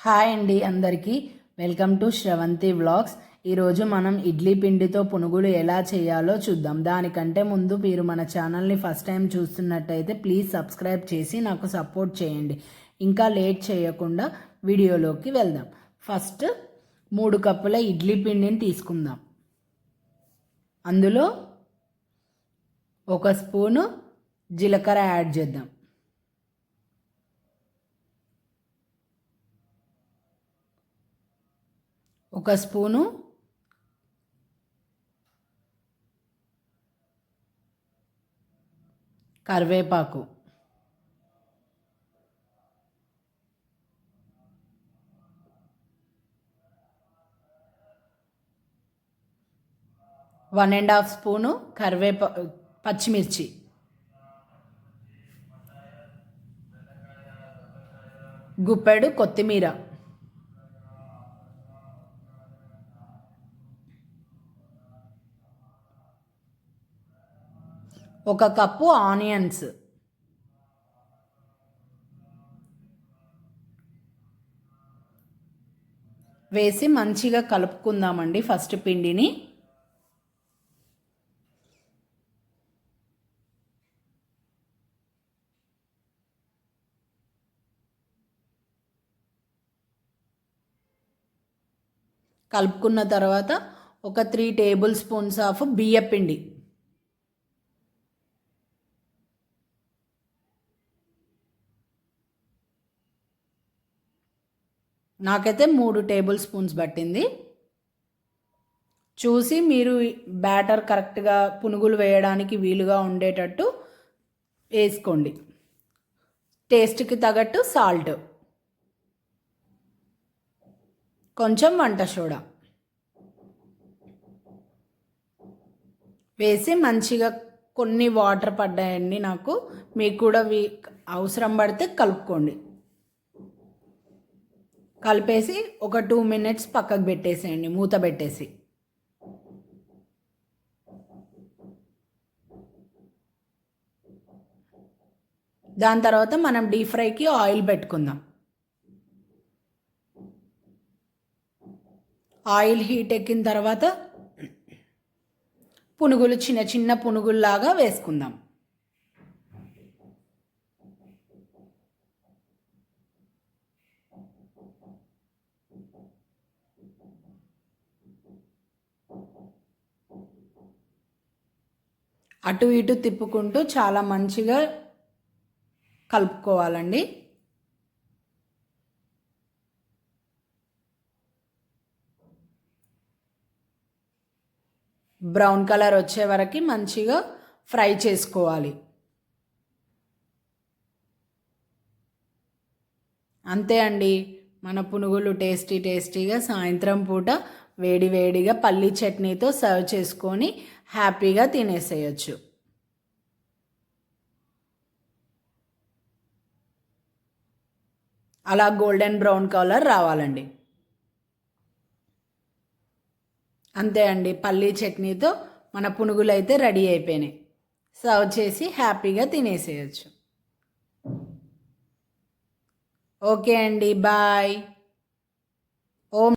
Hi అండి అందరికీ welcome to Sravanthi vlogs. ఈరోజు మనం ఇడ్లీ పిండితో పునుగులు ఎలా చేయాలో చూద్దాం. దానికంటే ముందు మీరు మన ఛానల్ని ఫస్ట్ టైం చూస్తున్నట్టయితే ప్లీజ్ సబ్స్క్రైబ్ చేసి నాకు సపోర్ట్ చేయండి. ఇంకా లేట్ చేయకుండా వీడియోలోకి వెళ్దాం. ఫస్ట్ 3 కప్పుల ఇడ్లీ పిండిని తీసుకుందాం. అందులో 1 స్పూను జీలకర్ర యాడ్ చేద్దాం. 1 స్పూను కరివేపాకు, 1½ స్పూను పచ్చిమిర్చి, గుప్పెడు కొత్తిమీర, 1 కప్పు ఆనియన్స్, వేసి మంచిగా కలుపుకుందామండి. ఫస్ట్ పిండిని కలుపుకున్న తర్వాత ఒక 3 టేబుల్ స్పూన్స్ ఆఫ్ బియ్యపిండి, నాకైతే 3 టేబుల్ స్పూన్స్ పట్టింది. చూసి మీరు బ్యాటర్ కరెక్ట్గా పునుగులు వేయడానికి వీలుగా ఉండేటట్టు వేసుకోండి. టేస్ట్కి తగ్గట్టు సాల్ట్, కొంచెం వంట సోడా వేసి మంచిగా కొన్ని వాటర్ పడ్డాయండి నాకు. మీకు కూడా అవసరం పడితే కలుపుకోండి. కలిపేసి ఒక 2 మినిట్స్ పక్కకు పెట్టేసేయండి, మూత పెట్టేసి. దాని తర్వాత మనం డీప్ ఫ్రైకి ఆయిల్ పెట్టుకుందాం. ఆయిల్ హీట్ ఎక్కిన తర్వాత పునుగులు చిన్న చిన్న పునుగుల్లాగా వేసుకుందాం. అటు ఇటు తిప్పుకుంటూ చాలా మంచిగా కలుపుకోవాలండి. బ్రౌన్ కలర్ వచ్చే వరకు మంచిగా ఫ్రై చేసుకోవాలి. అంతే అండి, మన పునుగులు టేస్టీగా సాయంత్రం పూట వేడివేడిగా పల్లీ చట్నీతో సర్వ్ చేసుకొని హ్యాపీగా తినేసేయచ్చు. అలా గోల్డెన్ బ్రౌన్ కలర్ రావాలండి. అంతే అండి, పల్లీ చట్నీతో మన పునుగులు అయితే రెడీ అయిపోయినాయి. సర్వ్ చేసి హ్యాపీగా తినేసేయచ్చు. ఓకే అండి, బాయ్. ఓం